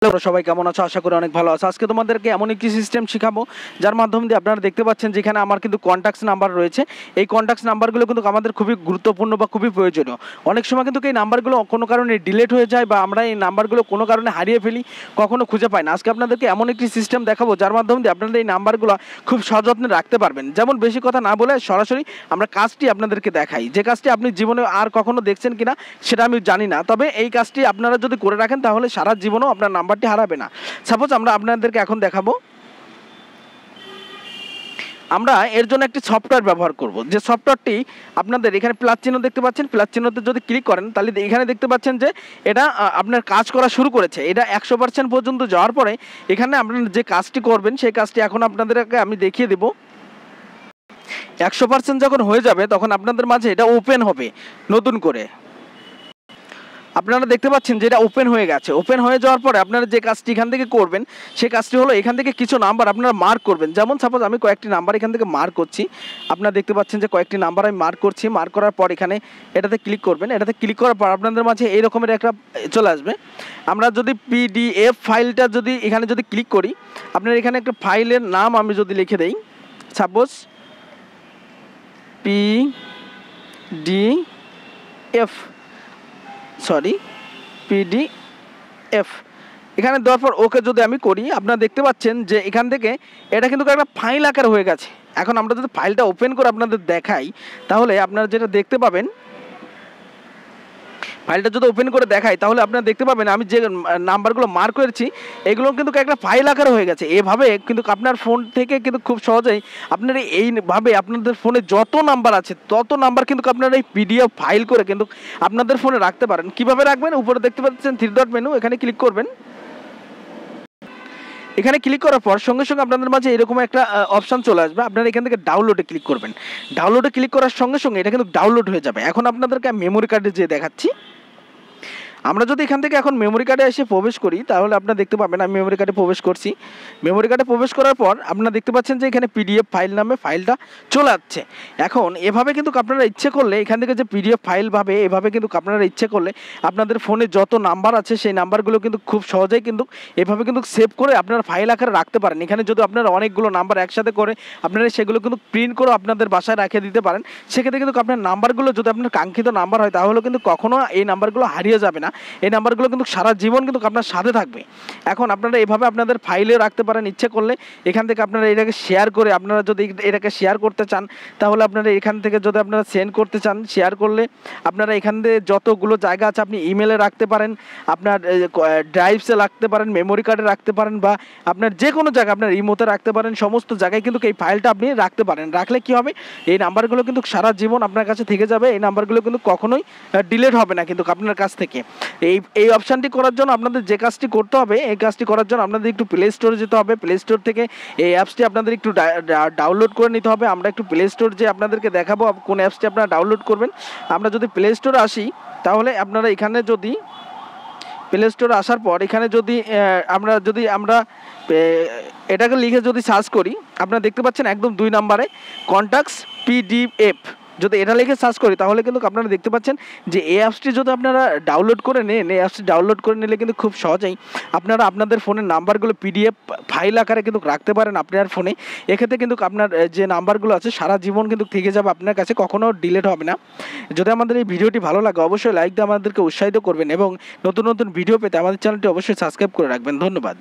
Hello সবাই কেমন আছো? আশা করি অনেক ভালো আছো। আজকে তোমাদেরকে এমন একটি সিস্টেম শেখাবো যার মাধ্যমে দিয়ে আপনারা দেখতে পাচ্ছেন যেখানে আমার কিন্তু কন্ট্যাক্টস নাম্বার রয়েছে। এই কন্ট্যাক্টস নাম্বারগুলো কিন্তু আমাদের খুবই গুরুত্বপূর্ণ বা খুবই প্রয়োজনীয়। অনেক সময় কিন্তু এই নাম্বারগুলো কোনো কারণে ডিলিট হয়ে যায় বা আমরা এই নাম্বারগুলো কোনো কারণে হারিয়ে ফেলি, কখনো খুঁজে পাই না। আজকে আপনাদেরকে এমন একটি সিস্টেম দেখাবো যার মাধ্যমে দিয়ে আপনারা এই নাম্বারগুলো খুব সযত্নে রাখতে পারবেন। যেমন বেশি কথা না বলে সরাসরি আমরা কাজটি আপনাদেরকে দেখাই, যে কাজটি আপনি জীবনে আর কখনো দেখছেন কিনা সেটা আমি জানি না, তবে এই কাজটি আপনারা যদি করে রাখেন তাহলে সারা জীবনেও আপনার নাম্বারটি হারাবে না। সাপোজ আমরা আপনাদেরকে এখন দেখাবো, আমরা এর জন্য একটি সফটওয়্যার ব্যবহার করব। যে সফটওয়্যারটি আপনাদের এখানে প্লাস চিহ্ন দেখতে পাচ্ছেন, প্লাস চিহ্নতে যদি ক্লিক করেন তাহলে এখানে দেখতে পাচ্ছেন যে এটা আপনার কাজ করা শুরু করেছে। এটা 100% পর্যন্ত যাওয়ার পরে এখানে আপনারা যে কাজটি করবেন সেই কাজটি এখন আপনাদেরকে আমি দেখিয়ে দেব। 100% যখন হয়ে যাবে তখন আপনাদের মাঝে এটা ওপেন হবে নতুন করে। আপনারা দেখতে পাচ্ছেন যে এটা ওপেন হয়ে গেছে। ওপেন হয়ে যাওয়ার পরে আপনারা যে কাজটি এখান থেকে করবেন সেই কাজটি হলো এখান থেকে কিছু নাম্বার আপনারা মার্ক করবেন। যেমন সাপোজ আমি কয়েকটি নাম্বার এখান থেকে মার্ক করছি। আপনারা দেখতে পাচ্ছেন যে কয়েকটি নাম্বার আমি মার্ক করছি। মার্ক করার পর এখানে এটাতে ক্লিক করবেন। এটাতে ক্লিক করার পর আপনাদের মাঝে এই রকমের একটা চলে আসবে। আমরা যদি পিডিএফ ফাইলটা যদি এখানে যদি ক্লিক করি, আপনার এখানে একটা ফাইলের নাম আমি যদি লিখে দেই, সাপোজ পিডিএফ এখানে দেওয়ার পর ওকে যদি আমি করি, আপনারা দেখতে পাচ্ছেন যে এখান থেকে এটা কিন্তু একটা ফাইল আকার হয়ে গেছে। এখন আমরা যদি ফাইলটা ওপেন করে আপনাদের দেখাই তাহলে আপনারা যেটা দেখতে পাবেন, ফাইলটা যদি ওপেন করে দেখাই তাহলে আপনারা দেখতে পাবেন আমি যে নাম্বারগুলো মার্ক করেছি এগুলো কিন্তু একটা ফাইল আকারে হয়ে গেছে। এভাবে কিন্তু আপনার ফোন থেকে কিন্তু খুব সহজেই আপনারা এইভাবে আপনাদের ফোনে যত নাম্বার আছে তত নাম্বার কিন্তু আপনারা এই পিডিএফ ফাইল করে কিন্তু আপনাদের ফোনে রাখতে পারেন। কিভাবে রাখবেন? উপরে দেখতে পাচ্ছেন 3 ডট মেনু, এখানে ক্লিক করবেন। এখানে ক্লিক করার পর সঙ্গে সঙ্গে আপনাদের মাঝে এরকম একটা অপশান চলে আসবে। আপনারা এখান থেকে ডাউনলোডে ক্লিক করবেন। ডাউনলোডে ক্লিক করার সঙ্গে সঙ্গে এটা কিন্তু ডাউনলোড হয়ে যাবে। এখন আপনাদেরকে মেমোরি কার্ডে যেয়ে দেখাচ্ছি। আমরা যদি এখান থেকে এখন মেমোরি কার্ডে এসে প্রবেশ করি তাহলে আপনারা দেখতে পাবেন আমি মেমোরি কার্ডে প্রবেশ করছি। মেমোরি কার্ডে প্রবেশ করার পর আপনারা দেখতে পাচ্ছেন যে এখানে পিডিএফ ফাইল নামে ফাইলটা চলে আসছে। এখন এভাবে কিন্তু আপনারা ইচ্ছে করলে এখান থেকে যে পিডিএফ ফাইল ভাবে এভাবে কিন্তু আপনারা ইচ্ছে করলে আপনাদের ফোনে যত নাম্বার আছে সেই নাম্বারগুলো কিন্তু খুব সহজেই কিন্তু এভাবে কিন্তু সেভ করে আপনারা ফাইল আকারে রাখতে পারেন। এখানে যদি আপনারা অনেকগুলো নাম্বার একসাথে করে আপনারা সেগুলো কিন্তু প্রিন্ট করে আপনাদের বাসায় রেখে দিতে পারেন। সেক্ষেত্রে কিন্তু আপনার নাম্বারগুলো যদি আপনার কাঙ্ক্ষিত নাম্বার হয় তাহলে কিন্তু কখনো এই নাম্বারগুলো হারিয়ে যাবে না। এই নাম্বারগুলো কিন্তু সারা জীবন কিন্তু আপনার সাথে থাকবে। এখন আপনারা এভাবে আপনাদের ফাইলেও রাখতে পারেন ইচ্ছে করলে। এখান থেকে আপনারা এটাকে শেয়ার করে আপনারা যদি এটাকে শেয়ার করতে চান তাহলে আপনারা এখান থেকে যদি আপনারা সেন্ড করতে চান শেয়ার করলে আপনারা এখান থেকে যতগুলো জায়গা আছে আপনি ইমেলে রাখতে পারেন, আপনার ড্রাইভসে রাখতে পারেন, মেমোরি কার্ডে রাখতে পারেন বা আপনার যে কোনো জায়গায় আপনার ইমোতে রাখতে পারেন। সমস্ত জায়গায় কিন্তু এই ফাইলটা আপনি রাখতে পারেন। রাখলে কি হবে, এই নাম্বারগুলো কিন্তু সারা জীবন আপনার কাছে থেকে যাবে। এই নাম্বারগুলো কিন্তু কখনোই ডিলিট হবে না কিন্তু আপনার কাছ থেকে। এই অপশানটি করার জন্য আপনাদের যে কাজটি করতে হবে, এই কাজটি করার জন্য আপনাদের একটু প্লে স্টোরে যেতে হবে। প্লে স্টোর থেকে এই অ্যাপসটি আপনাদের একটু ডাউনলোড করে নিতে হবে। আমরা একটু প্লে স্টোর যে আপনাদেরকে দেখাবো কোন অ্যাপসটি আপনারা ডাউনলোড করবেন। আমরা যদি প্লে স্টোরে আসি তাহলে আপনারা এখানে যদি প্লে স্টোরে আসার পর এখানে যদি আমরা এটাকে লিখে যদি সার্চ করি আপনারা দেখতে পাচ্ছেন একদম 2 নম্বরে কন্ট্যাক্টস পিডিএফ যদি এটা লিখে সার্চ করি তাহলে কিন্তু আপনারা দেখতে পাচ্ছেন যে এই অ্যাপসটি যদি আপনারা ডাউনলোড করে নেন, এই অ্যাপসটি ডাউনলোড করে নিলে কিন্তু খুব সহজেই আপনারা আপনাদের ফোনের নাম্বারগুলো পিডিএফ ফাইল আকারে কিন্তু রাখতে পারেন আপনার ফোনে। এক্ষেত্রে কিন্তু আপনার যে নাম্বারগুলো আছে সারা জীবন কিন্তু থেকে যাবে আপনার কাছে, কখনো ডিলিট হবে না। যদি আমাদের এই ভিডিওটি ভালো লাগে অবশ্যই লাইক দিয়ে আমাদেরকে উৎসাহিত করবেন এবং নতুন নতুন ভিডিও পেতে আমাদের চ্যানেলটি অবশ্যই সাবস্ক্রাইব করে রাখবেন। ধন্যবাদ।